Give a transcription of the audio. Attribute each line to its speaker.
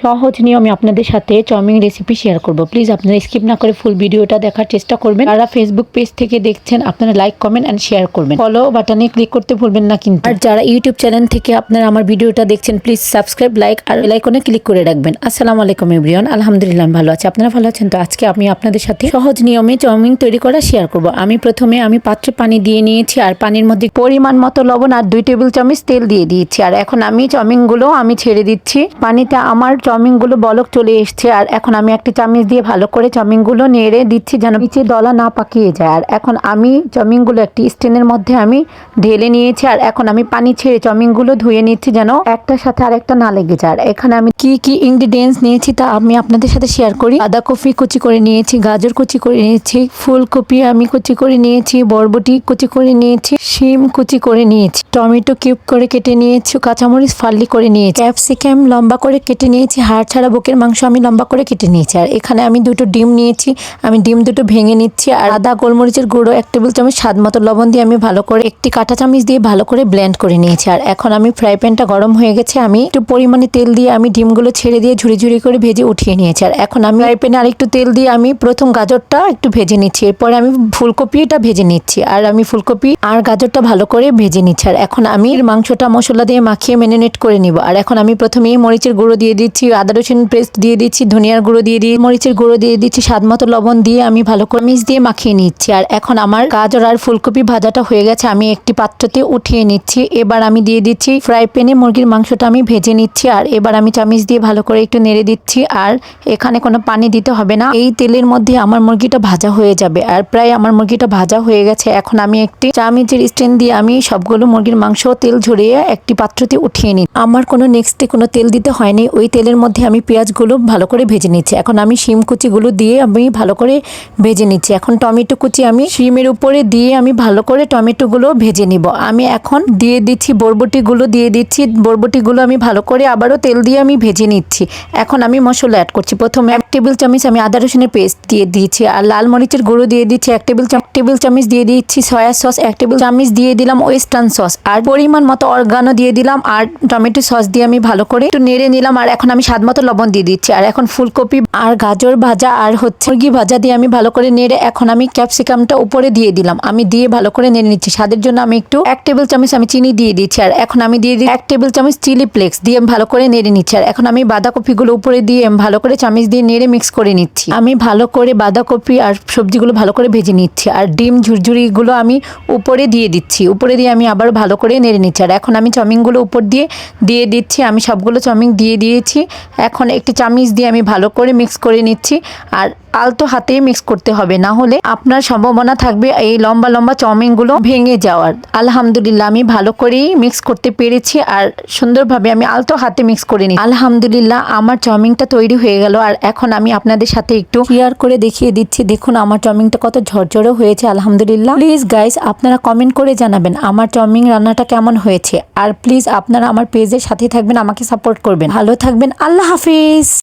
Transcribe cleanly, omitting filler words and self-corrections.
Speaker 1: সহজ নিয়মে আপনাদের সাথে চাউমিন রেসিপি শেয়ার করব। প্লিজ আপনারা স্কিপ না করে ফুল ভিডিওটা দেখার চেষ্টা করবেন। যারা ফেসবুক পেজ থেকে দেখছেন আপনারা লাইক কমেন্ট এন্ড শেয়ার করবেন। ফলো বাটনে ক্লিক করতে ভুলবেন না কিন্তু। আর যারা ইউটিউব চ্যানেল থেকে আপনারা আমার ভিডিওটা দেখছেন প্লিজ সাবস্ক্রাইব, লাইক আর বেল আইকনে ক্লিক করে রাখবেন। আসসালামু আলাইকুম এভরিওয়ান, আলহামদুলিল্লাহ ভালো আছি। আপনারা ভালো আছেন তো? আজকে আমি আপনাদের সাথে সহজ নিয়মে চাউমিন তৈরি করা শেয়ার করব। আমি প্রথমে পাত্রে পানি দিয়ে নিয়েছি আর পানির মধ্যে পরিমাণ মতো লবণ আর 2 টেবিল চামচ তেল দিয়ে দিয়েছি। আর এখন আমি চাউমিনগুলো ছেড়ে দিচ্ছি পানিতে। আমার চাউমিনগুলো বলক চলে এসছে আর এখন আমি একটা চামচ দিয়ে ভালো করে চাউমিনগুলো নেড়ে দিচ্ছি যেন নিচে দলা না পাকিয়ে যায়। আর এখন আমি চাউমিনগুলো একটি স্ট্যান্ডের মধ্যে আমি ঢেলে নিয়েছি আর এখন আমি পানি ছেড়ে চাউমিনগুলো ধুয়ে নিচ্ছি যেন একটার সাথে আরেকটা না লেগে যায়। আর এখানে আমি কি ইনগ্রিডিয়েন্টস নিয়েছি তা আমি আপনাদের সাথে শেয়ার করি। বাঁধাকপি কুচি করে নিয়েছি, গাজর কুচি করে নিয়েছি, ফুলকপি আমি কুচি করে নিয়েছি, বরবটি কুচি করে নিয়েছি, শিম কুচি করে নিয়েছি, টমেটো কিউব করে কেটে নিয়েছি, কাঁচামরিচ ফালি করে নিয়েছি, ক্যাপসিকাম লম্বা করে কেটে নিয়েছি, হাড় ছাড়া বুকের মাংস আমি লম্বা করে কেটে নিয়েছি। আর এখানে আমি 2টো ডিম নিয়েছি, আমি ডিম 2টো ভেঙে নিচ্ছি। আর আদা গোলমরিচের গুঁড়ো 1 টেবিল চামচ, স্বাদ মতো লবণ দিয়ে আমি ভালো করে একটি কাঁটা চামচ দিয়ে ভালো করে ব্লেন্ড করে নিয়েছি। আর এখন আমি ফ্রাই প্যানটা গরম হয়ে গেছে, আমি একটু পরিমাণে তেল দিয়ে আমি ডিমগুলো ছেড়ে দিয়ে ঝুড়ি ঝুড়ি করে ভেজে উঠিয়ে নিয়েছি। আর এখন আমি ফ্রাই প্যানে আরেকটু তেল দিয়ে আমি প্রথম গাজরটা একটু ভেজে নিচ্ছি, এরপরে আমি ফুলকপিটা ভেজে নিচ্ছি। আর আমি ফুলকপি আর গাজরটা ভালো করে ভেজে নিচ্ছি। আর এখন আমি মাংসটা মশলা দিয়ে মাখিয়ে ম্যারিনেট করে নিব। আর এখন আমি প্রথমেই মরিচের গুঁড়ো দিয়ে দিচ্ছি, আদা রসুন পেস্ট দিয়ে দিচ্ছি, ধনিয়ার গুঁড়ো দিয়ে দিই, মরিচের গুঁড়ো দিয়ে দিচ্ছি, স্বাদ মতো লবণ দিয়ে আমি ভালো করে মিক্স দিয়ে মাখিয়ে নিচ্ছি। আর এখন আমার গাজর আর ফুলকপি ভাজাটা হয়ে গেছে, আমি একটি পাত্রতে উঠিয়ে নিচ্ছি। এবার আমি দিয়ে দিচ্ছি ফ্রাই প্যানে মুরগির মাংসটা আমি ভেজে নিচ্ছি। আর এবার আমি চামচ দিয়ে ভালো করে একটু নেড়ে দিচ্ছি। আর এখানে কোনো পানি দিতে হবে না, এই তেলের মধ্যে আমার মুরগিটা ভাজা হয়ে যাবে। আর প্রায় আমার মুরগিটা ভাজা হয়ে গেছে। এখন আমি একটি চামচের স্ট্যান্ড দিয়ে আমি সবগুলো মুরগির মাংস তেল ঝরিয়ে একটি পাত্রতে উঠিয়ে নিই। আমার কোনো নেক্সটে কোনো তেল দিতে হয়নি, ওই তেলের মধ্যে আমি পেঁয়াজগুলো ভালো করে ভেজে নিচ্ছি। এখন আমি শিম কুচিগুলো দিয়ে আমি ভালো করে ভেজে নিচ্ছি। এখন টমেটো কুচি আমি শিমের উপরে দিয়ে আমি ভালো করে টমেটোগুলো ভেজে নিব। আমি এখন দিয়ে দিচ্ছি বরবটিগুলো দিয়ে দিচ্ছি, বরবটিগুলো আমি ভালো করে আবারও তেল দিয়ে আমি ভেজে নিচ্ছি। এখন আমি মশলা অ্যাড করছি। প্রথমে 1 টেবিল চামচ আমি আদা রসুনের পেস্ট দিয়ে দিয়েছি আর লাল মরিচের গুঁড়ো দিয়ে দিচ্ছি 1 টেবিল চামচ দিয়ে দিচ্ছি, সয়া সস 1 টেবিল চামচ দিয়ে দিলাম, ওয়েস্টার্ন সস আর পরিমাণ মতো অরগানো দিয়ে দিলাম আর টমেটো সস দিয়ে আমি ভালো করে একটু নেড়ে নিলাম। আর এখন আমি স্বাদ মতো লবণ দিয়ে দিচ্ছি। আর এখন ফুলকপি আর গাজর ভাজা আর মুরগি ভাজা দিয়ে আমি ভালো করে নেড়ে এখন আমি ক্যাপসিকামটা উপরে দিয়ে দিলাম, আমি দিয়ে ভালো করে নেড়ে নিচ্ছি। স্বাদের জন্য আমি একটু 1 টেবিল চামচ আমি চিনি দিয়ে দিচ্ছি। আর এখন আমি দিয়ে দিই 1 টেবিল চামচ চিলি ফ্লেক্স দিয়ে ভালো করে নেড়ে নিচ্ছি। আর এখন আমি বাঁধাকপিগুলো উপরে দিয়ে ভালো করে চামচ দিয়ে নেড়ে মিক্স করে নিচ্ছি। আমি ভালো করে বাঁধাকপি আর সবজিগুলো ভালো করে ভেজে নিচ্ছি। আর ডিম ঝুরঝুরিগুলো আমি উপরে দিয়ে দিচ্ছি, উপরে দিয়ে আমি আবার ভালো করে নেড়ে নিচ্ছি। আর এখন আমি চাউমিনগুলো উপর দিয়ে দিচ্ছি, আমি সবগুলো চাউমিন দিয়ে দিয়েছি। এখন একটি চামচ দিয়ে আমি ভালো করে মিক্স করে নিচ্ছি। আর আলতো হাতেই মিক্স করতে হবে, না হলে আপনার সম্ভাবনা থাকবে এই লম্বা লম্বা চাউমিনগুলো ভেঙে যাওয়ার। আলহামদুলিল্লাহ আমি ভালো করেই মিক্স করতে পেরেছি আর সুন্দরভাবে আমি আলতো হাতে মিক্স করে নিই। আলহামদুলিল্লাহ আমার চাউমিনটা তৈরি হয়ে গেল। আর এখন আমি আপনাদের সাথে একটু শেয়ার করে দেখিয়ে দিচ্ছি, দেখুন আমার চাউমিনটা কত ঝরঝরে হয়েছে আলহামদুলিল্লাহ। প্লিজ গাইস আপনারা কমেন্ট করে জানাবেন আমার চাউমিন রান্নাটা কেমন হয়েছে। আর প্লিজ আপনারা আমার পেজের সাথে থাকবেন, আমাকে সাপোর্ট করবেন। ভালো থাকবেন, আল্লাহ হাফিজ।